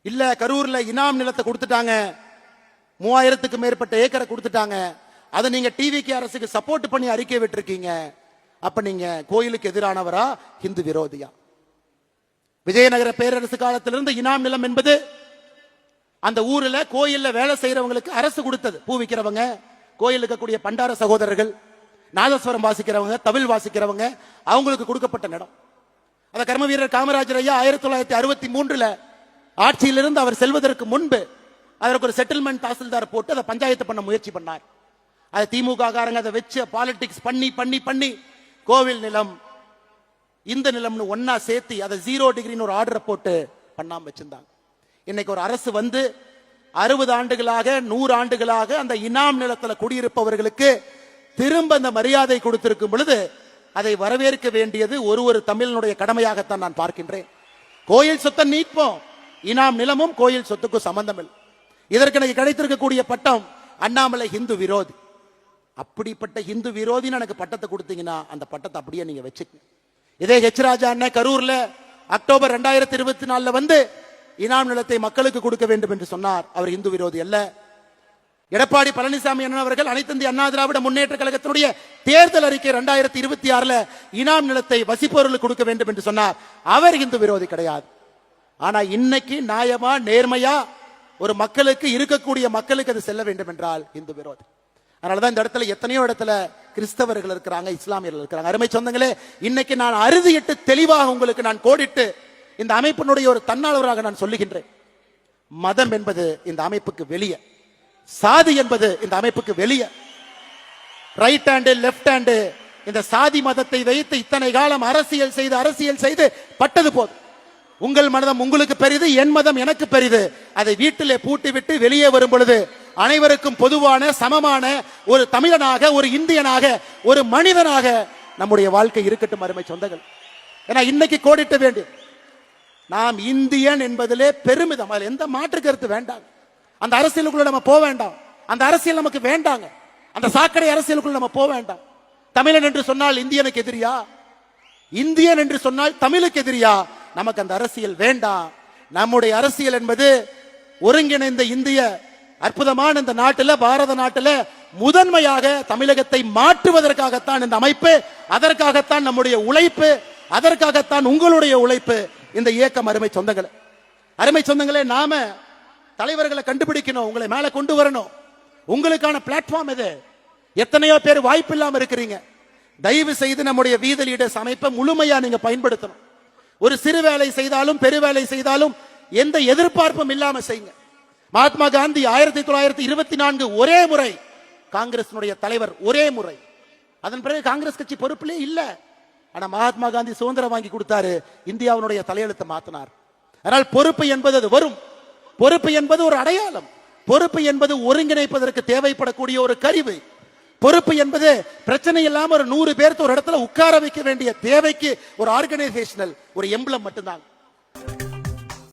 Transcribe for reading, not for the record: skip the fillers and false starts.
இல்ல கரூர்ல இனாம் நிலத்தை கொடுத்துட்டாங்க, 3000க்கு மேற்பட்ட ஏக்கரை கொடுத்துட்டாங்க, அதை நீங்க டிவிக்கு அரசுக்கு சப்போர்ட் பண்ணி அறிக்கை விட்டுருக்கீங்க, அப்ப நீங்க கோயிலுக்கு எதிரானவரா இந்து விரோதியா? விஜயநகர பேரரசு காலத்திலிருந்து இனாம் நிலம் என்பது அந்த ஊர்ல கோயில்ல வேலை செய்யறவங்களுக்கு அரசு கொடுத்தது. பூ விற்கிறவங்க, கோயில் இருக்கக்கூடிய பண்டார சகோதரர்கள், நாதஸ்வரம் வாசிக்கிறவங்க, தவில் வாசிக்கிறவங்க, அவங்களுக்கு கொடுக்கப்பட்ட இடம். அத கர்ம வீரர் காமராஜர் ஐயா 1963 ஆட்சியிலிருந்து அவர் செல்வதற்கு முன்பு அதற்கு ஒரு செட்டில்மெண்ட் தாசில்தார் போட்டு அதை பஞ்சாயத்து பண்ண முயற்சி பண்ணார். அது திமுக காரங்க அதை வச்சு பாலிடிக்ஸ் பண்ணி பண்ணி பண்ணி கோவில் நிலம் இந்த நிலம்னு ஒன்னா சேர்த்து அதை 0 டிகிரின்னு ஒரு ஆர்டரை போட்டு பண்ணாம வச்சிருந்தாங்க. இன்னைக்கு ஒரு அரசு வந்து 60 ஆண்டுகளாக 100 ஆண்டுகளாக அந்த இனாம் நிலத்துல குடியிருப்பவர்களுக்கு திரும்ப அந்த மரியாதை கொடுத்திருக்கும் பொழுது அதை வரவேற்க வேண்டியது ஒரு தமிழனுடைய கடமையாகத்தான் நான் பார்க்கின்றேன். கோயில் சொத்தை நீட்போம், இனாம் நிலமும் கோயில் சொத்துக்கும் சம்பந்தம் இல்லை. இதற்கு எனக்கு கிடைத்திருக்கக்கூடிய பட்டம் அண்ணாமலை இந்து விரோதி. அப்படிப்பட்ட இந்து விரோதின்னு எனக்கு பட்டத்தை கொடுத்தீங்கன்னா அந்த பட்டத்தை அப்படியே நீங்க வச்சுக்கங்க. இதே ஹெச் ராஜா அண்ணன் கரூர்ல அக்டோபர் 2024 வந்து இனாம் நிலத்தை மக்களுக்கு கொடுக்க வேண்டும் என்று சொன்னார். அவர் இந்து விரோதி அல்ல. எடப்பாடி பழனிசாமி அண்ணன் அவர்கள் அனைத்து இந்திய அண்ணா திராவிட முன்னேற்ற கழகத்தினுடைய தேர்தல் அறிக்கை 2026 இனாம் நிலத்தை வசிப்பவர்களுக்கு கொடுக்க வேண்டும் என்று சொன்னார். அவர் இந்து விரோதி கிடையாது. ஆனா இன்னைக்கு நியாயமா நேர்மையா ஒரு மக்களுக்கு இருக்கக்கூடிய மக்களுக்கு அது செல்ல வேண்டும் என்றால் இந்து விரோதி. அதனாலதான் இந்த இடத்துல எத்தனையோ இடத்துல கிறிஸ்தவர்கள் இருக்கிறாங்க, இஸ்லாமியர்கள் இருக்கிறாங்க. அருமை சொந்தங்களே, இன்னைக்கு நான் அறுதியிட்டு தெளிவாக உங்களுக்கு நான் கோடிட்டு இந்த அமைப்பினுடைய ஒரு தன்னாளராக நான் சொல்லுகின்றேன். மதம் என்பது இந்த அமைப்புக்கு வெளியே, சாதி என்பது இந்த அமைப்புக்கு வெளியே. ரைட் ஹேண்டு லெப்ட் ஹேண்டு இந்த சாதி மதத்தை வைத்து இத்தனை காலம் அரசியல் செய்து பட்டது போது. உங்கள் மதம் உங்களுக்கு பெரிது, என் மதம் எனக்கு பெரிது. அதை வீட்டிலே பூட்டி விட்டு வெளியே வரும் பொழுது அனைவருக்கும் பொதுவான சமமான ஒரு தமிழனாக, ஒரு இந்தியனாக, ஒரு மனிதனாக நம்முடைய வாழ்க்கை இருக்கட்டும். அருமை சொந்தங்கள், ஏன்னா இன்னைக்கு கோடிட்ட வேண்டும் நாம் இந்தியன் என்பதிலே பெருமிதம், அதில் எந்த மாற்று கருத்து வேண்டாம். அந்த அரசியலுக்குள்ள நம்ம போக வேண்டாம், அந்த அரசியல் நமக்கு வேண்டாங்க. அந்த சாக்கடை அரசியலுக்குள்ள நம்ம போக வேண்டாம். தமிழன் என்று சொன்னால் இந்தியனுக்கு எதிரியா, இந்தியன் என்று சொன்னால் தமிழுக்கு எதிரியா? நமக்கு அந்த அரசியல் வேண்டாம். நம்முடைய அரசியல் என்பது ஒருங்கிணைந்த இந்திய அற்புதமான இந்த நாட்டில், பாரத நாட்டில் முதன்மையாக தமிழகத்தை மாற்றுவதற்காகத்தான் இந்த அமைப்பு, அதற்காகத்தான் நம்முடைய உழைப்பு, அதற்காகத்தான் உங்களுடைய உழைப்பு, இந்த இயக்கம். அருமை சொந்தங்களே, அருமை சொந்தங்களே, நாம தலைவர்களை கண்டுபிடிக்கணும், உங்களை மேல கொண்டு வரணும். உங்களுக்கான பிளாட்ஃபார்ம் இது. எத்தனையோ பேர் வாய்ப்பு இல்லாம இருக்கிறீங்க. தயவு செய்து நம்முடைய வீதி லீடர்ஸ் அமைப்பை முழுமையா நீங்க பயன்படுத்தணும். ஒரு சிறு வேலை செய்தாலும் பெரு வேலை செய்தாலும் எந்த எதிர்பார்ப்பும் இல்லாம செய்யுங்க. மகாத்மா காந்தி 1924 ஒரே முறை காங்கிரஸ் தலைவர், ஒரே முறை. அதன் பிறகு காங்கிரஸ் கட்சி பொறுப்பிலே இல்ல. ஆனா மகாத்மா காந்தி சுதந்திரம் வாங்கி கொடுத்தாரு, இந்தியாவுடைய தலையெழுத்தை மாத்தினார். அதனால் பொறுப்பு என்பது அது வரும். பொறுப்பு என்பது ஒரு அடையாளம். பொறுப்பு என்பது ஒருங்கிணைப்பதற்கு தேவைப்படக்கூடிய ஒரு கருவி. பொறுப்பு என்பது பிரச்சனை இல்லாம ஒரு 100 பேர்த்து ஒரு இடத்துல உட்கார வைக்க வேண்டிய தேவைக்கு ஒரு ஆர்கனைசேஷனல் ஒரு எம்பளம் மட்டும்தான்.